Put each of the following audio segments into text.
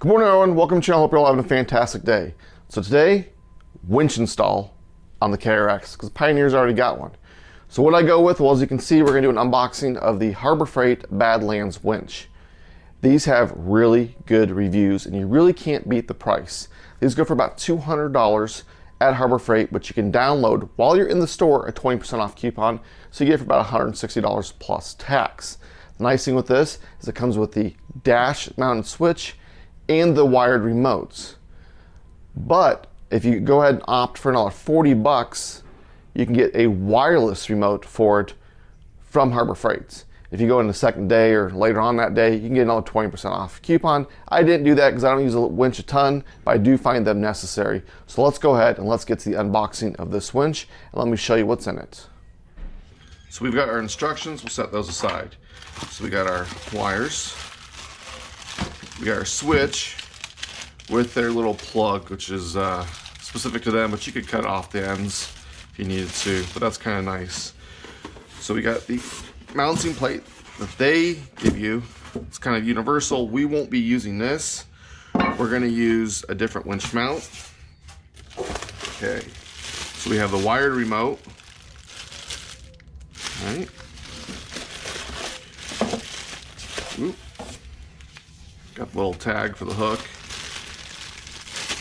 Good morning, everyone. Welcome to the channel. Hope you're all having a fantastic day. So today, winch install on the KRX, because Pioneer's already got one. So what I go with, well, as you can see, we're going to do an unboxing of the Harbor Freight Badlands winch. These have really good reviews, and you really can't beat the price. These go for about $200 at Harbor Freight, but you can download while you're in the store a 20% off coupon, so you get it for about $160 plus tax. The nice thing with this is it comes with the dash mounted switch and the wired remotes. But if you go ahead and opt for another 40 bucks, you can get a wireless remote for it from Harbor Freight. If you go in the second day or later on that day, you can get another 20% off coupon. I didn't do that because I don't use a winch a ton, but I do find them necessary. So let's go ahead and let's get to the unboxing of this winch and let me show you what's in it. So we've got our instructions, we'll set those aside. So we got our wires, we got our switch with their little plug, which is specific to them, but you could cut off the ends if you needed to, but that's kind of nice. So we got the mounting plate that they give you. It's kind of universal. We won't be using this. We're going to use a different winch mount. Okay, so we have the wired remote. All right. Oop. Got the little tag for the hook.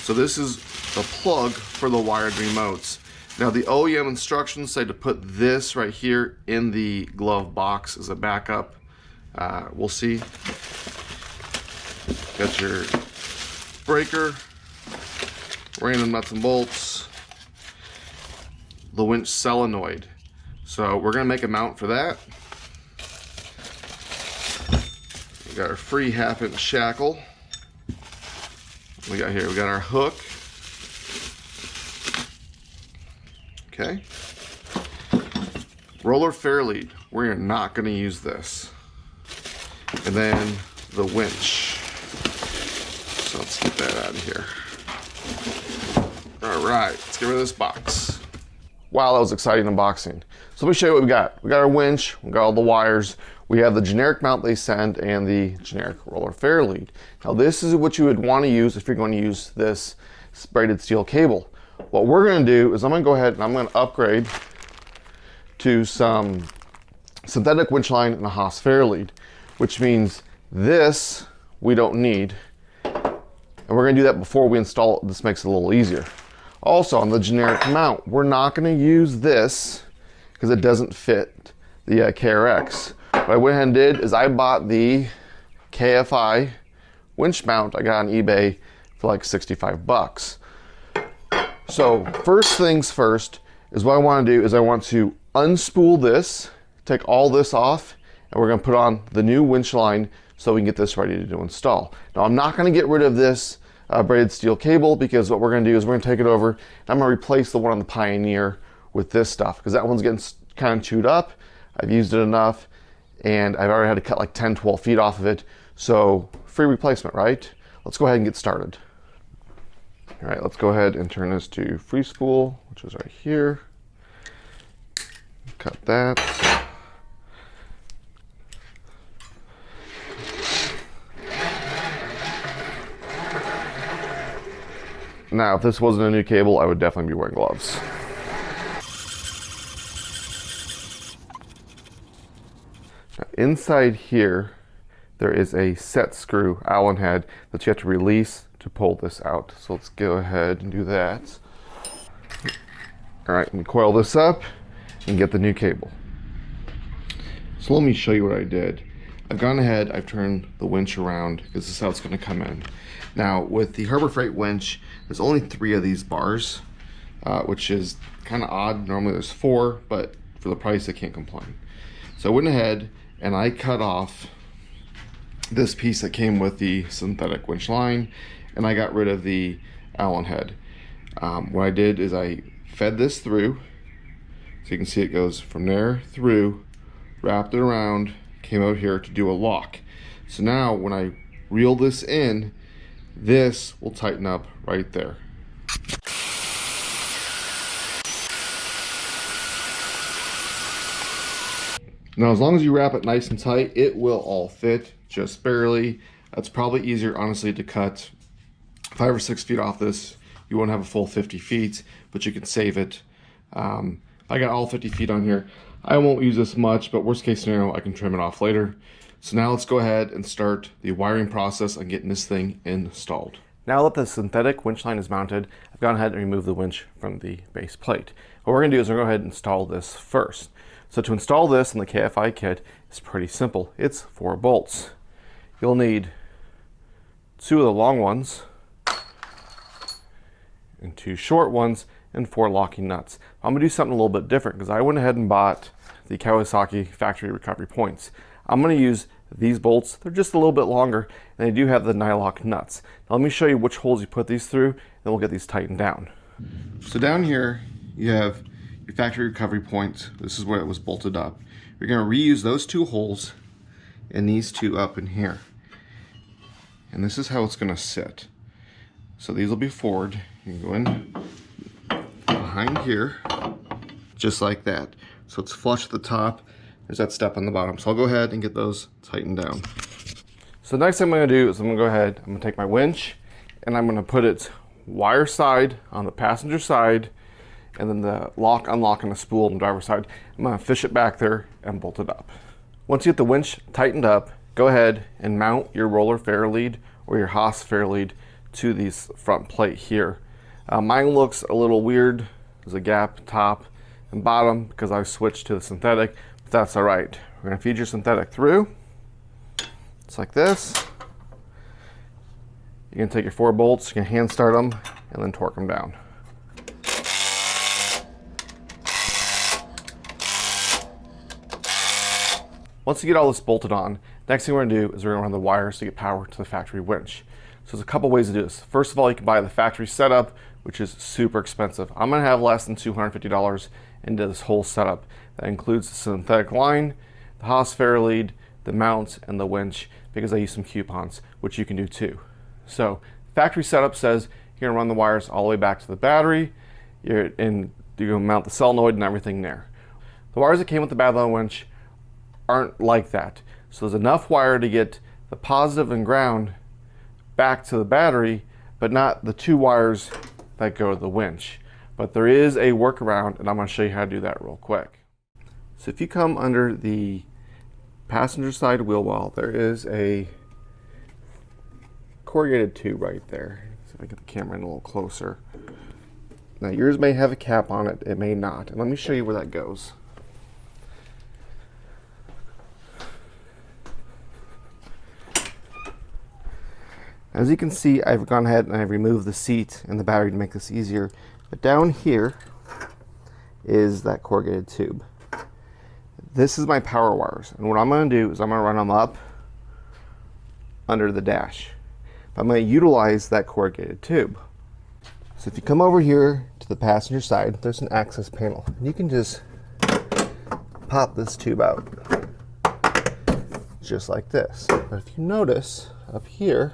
So this is the plug for the wired remotes. Now the OEM instructions say to put this right here in the glove box as a backup. We'll see. Got your breaker, random nuts and bolts, the winch solenoid. So we're gonna make a mount for that. We got our free 1/2" shackle. We got here, we got our hook. Okay. Roller fair lead. We're not going to use this. And then the winch. So let's get that out of here. All right, let's get rid of this box. Wow, that was exciting unboxing. So let me show you what we got. We got our winch, we got all the wires, we have the generic mount they send, and the generic roller fair lead. Now this is what you would want to use if you're going to use this braided steel cable. What we're going to do is I'm going to go ahead and I'm going to upgrade to some synthetic winch line and a Haas fair lead, which means this we don't need. And we're going to do that before we install it. This makes it a little easier. Also on the generic mount, we're not going to use this because it doesn't fit the KRX. What I went ahead and did is I bought the KFI winch mount I got on eBay for like 65 bucks. So first things first is what I want to do is I want to unspool this, take all this off, and we're going to put on the new winch line so we can get this ready to install. Now I'm not going to get rid of this braided steel cable because what we're going to do is we're going to take it over and I'm going to replace the one on the Pioneer with this stuff because that one's getting kind of chewed up. I've used it enough and I've already had to cut like 10-12 feet off of it. So free replacement, right? Let's go ahead and get started. All right, let's go ahead and turn this to free spool, which is right here. Cut that. Now, if this wasn't a new cable, I would definitely be wearing gloves. Now, inside here, there is a set screw Allen head that you have to release to pull this out. So let's go ahead and do that. All right, and coil this up and get the new cable. So let me show you what I did. I've gone ahead, I've turned the winch around because this is how it's going to come in. Now with the Harbor Freight winch, there's only 3 of these bars, which is kind of odd. Normally there's 4, but for the price I can't complain. So I went ahead and I cut off this piece that came with the synthetic winch line, and I got rid of the Allen head. What I did is I fed this through, so you can see it goes from there through, wrapped it around, came out here to do a lock. So now when I reel this in, this will tighten up right there. Now, as long as you wrap it nice and tight, it will all fit just barely. It's probably easier, honestly, to cut 5 or 6 feet off this. You won't have a full 50 feet, but you can save it. I got all 50 feet on here. I won't use this much, but worst case scenario, I can trim it off later. So now let's go ahead and start the wiring process on getting this thing installed. Now that the synthetic winch line is mounted, I've gone ahead and removed the winch from the base plate. What we're going to do is we're going to go ahead and install this first. So to install this in the KFI kit is pretty simple. It's 4 bolts. You'll need 2 of the long ones and 2 short ones and 4 locking nuts. I'm going to do something a little bit different because I went ahead and bought the Kawasaki factory recovery points. I'm going to use these bolts. They're just a little bit longer and they do have the nylock nuts. Now let me show you which holes you put these through and we'll get these tightened down. So down here you have your factory recovery points. This is where it was bolted up. You're going to reuse those 2 holes and these 2 up in here. And this is how it's going to sit. So these will be forward. You can go in behind here, just like that. So it's flush at the top. There's that step on the bottom. So I'll go ahead and get those tightened down. So the next thing I'm going to do is I'm going to go ahead, I'm going to take my winch and I'm going to put its wire side on the passenger side and then the lock, unlock, and the spool on the driver's side. I'm going to fish it back there and bolt it up. Once you get the winch tightened up, go ahead and mount your roller fair lead or your Haas fair lead to these front plate here. Mine looks a little weird. There's a gap top and bottom because I switched to the synthetic, but that's all right. We're going to feed your synthetic through. It's like this. You can take your 4 bolts, you can hand start them, and then torque them down. Once you get all this bolted on, next thing we're going to do is we're going to run the wires to get power to the factory winch. So there's a couple ways to do this. First of all, you can buy the factory setup, which is super expensive. I'm going to have less than $250 into this whole setup. That includes the synthetic line, the Haas fair lead, the mounts, and the winch, because I use some coupons, which you can do too. So factory setup says you're going to run the wires all the way back to the battery, you're going to mount the solenoid and everything there. The wires that came with the Badlands winch aren't like that. So there's enough wire to get the positive and ground back to the battery, but not the 2 wires that go to the winch. But there is a workaround, and I'm going to show you how to do that real quick. So if you come under the passenger side wheel well, there is a corrugated tube right there. See if I get the camera in a little closer. Now yours may have a cap on it, it may not. And let me show you where that goes. As you can see, I've gone ahead and I've removed the seat and the battery to make this easier. But down here is that corrugated tube. This is my power wires. And what I'm going to do is I'm going to run them up under the dash. But I'm going to utilize that corrugated tube. So if you come over here to the passenger side, there's an access panel. And you can just pop this tube out. Just like this. But if you notice up here,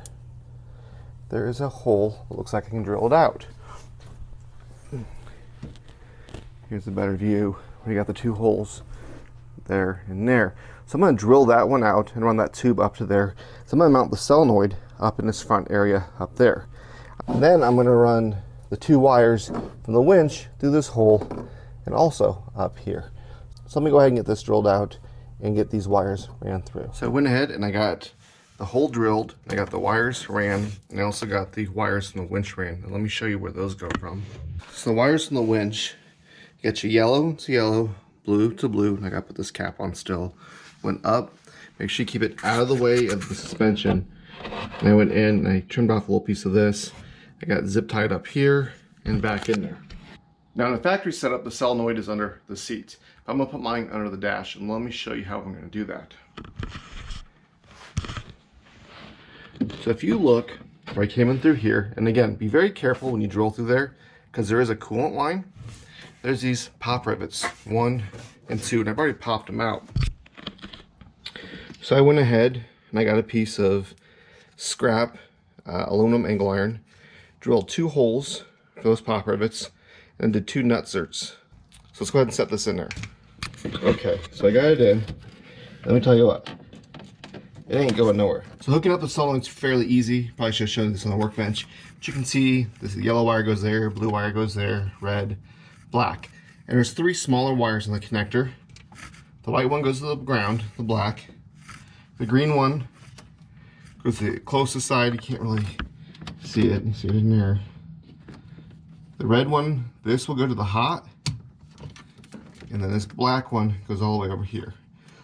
there is a hole that looks like I can drill it out. Here's a better view. We got the 2 holes there and there. So I'm going to drill that one out and run that tube up to there. So I'm going to mount the solenoid up in this front area up there. And then I'm going to run the 2 wires from the winch through this hole and also up here. So let me go ahead and get this drilled out and get these wires ran through. So I went ahead and I got the hole drilled, I got the wires ran, and I also got the wires from the winch ran. And let me show you where those go from. So the wires from the winch, get you yellow to yellow, blue to blue, and I got to put this cap on still. Went up, make sure you keep it out of the way of the suspension. And I went in and I trimmed off a little piece of this. I got zip tied up here and back in there. Now in the factory setup, the solenoid is under the seat. I'm going to put mine under the dash, and let me show you how I'm going to do that. So if you look where I came in through here, and again, be very careful when you drill through there, because there is a coolant line. There's these pop rivets, 1 and 2, and I've already popped them out. So I went ahead and I got a piece of scrap aluminum angle iron, drilled 2 holes for those pop rivets, and did 2 nut zerts. So let's go ahead and set this in there. Okay, so I got it in. Let me tell you what. it ain't going nowhere. So hooking up the solenoid's fairly easy. Probably should have shown this on the workbench. But you can see this yellow wire goes there, blue wire goes there, red, black. And there's 3 smaller wires in the connector. The white one goes to the ground, the black. The green one goes to the closest side. You can't really see it. You see it in there. The red one, this will go to the hot. And then this black one goes all the way over here.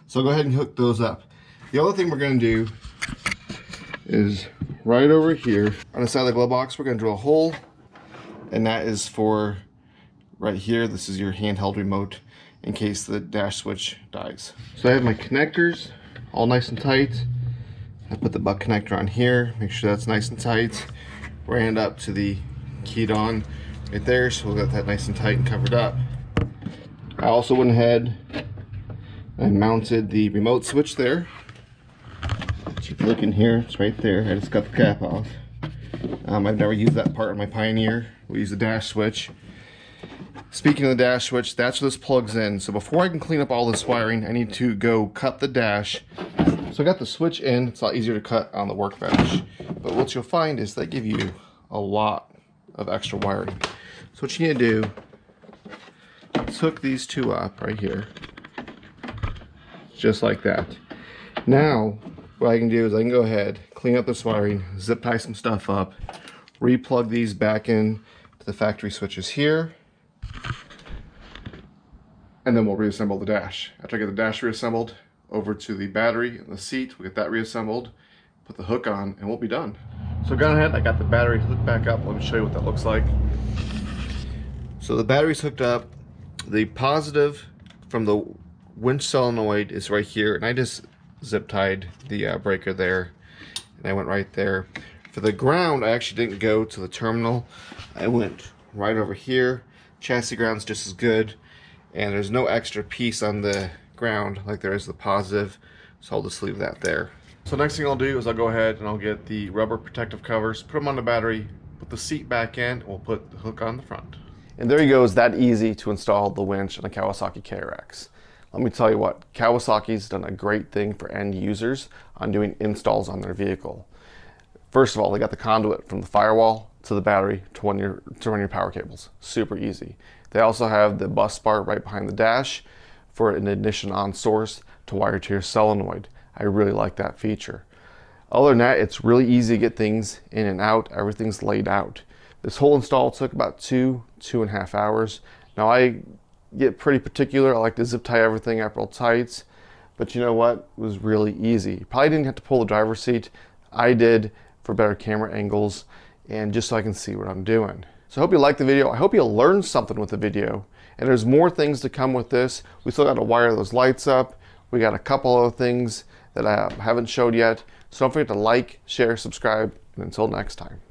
So I'll go ahead and hook those up. The other thing we're going to do is right over here on the side of the glove box, we're going to drill a hole. And that is for right here. This is your handheld remote in case the dash switch dies. So I have my connectors all nice and tight. I put the butt connector on here, make sure that's nice and tight. We're end up to the keyed on right there, so we'll get that nice and tight and covered up. I also went ahead and mounted the remote switch there. If you look in here, it's right there. I just got the cap off. I've never used that part on my Pioneer. We use the dash switch. Speaking of the dash switch, that's where this plugs in. So before I can clean up all this wiring, I need to go cut the dash. So I got the switch in. It's a lot easier to cut on the workbench. But what you'll find is they give you a lot of extra wiring. So what you need to do is hook these 2 up right here. Just like that. Now, what I can do is I can go ahead, clean up this wiring, zip tie some stuff up, replug these back in to the factory switches here. And then we'll reassemble the dash. After I get the dash reassembled, over to the battery and the seat, we'll get that reassembled, put the hook on, and we'll be done. So gone ahead, I got the battery hooked back up. Let me show you what that looks like. So the battery's hooked up. The positive from the winch solenoid is right here, and I just zip tied the breaker there, and I went right there. For the ground, I actually didn't go to the terminal. I went right over here. Chassis ground's just as good, and there's no extra piece on the ground like there is the positive, so I'll just leave that there. So next thing I'll do is I'll go ahead and I'll get the rubber protective covers, put them on the battery, put the seat back in, and we'll put the hook on the front. And there you go. It's that easy to install the winch on a Kawasaki KRX. Let me tell you what, Kawasaki's done a great thing for end users on doing installs on their vehicle. First of all, they got the conduit from the firewall to the battery to run your power cables. Super easy. They also have the bus bar right behind the dash for an ignition on source to wire to your solenoid. I really like that feature. Other than that, it's really easy to get things in and out. Everything's laid out. This whole install took about 2.5 hours. Now I get pretty particular. I like to zip tie everything up real tight, but you know what? It was really easy. Probably didn't have to pull the driver's seat. I did for better camera angles and just so I can see what I'm doing. So I hope you liked the video. I hope you learned something with the video. And there's more things to come with this. We still got to wire those lights up. We got a couple other things that I haven't showed yet. So don't forget to like, share, subscribe, and until next time.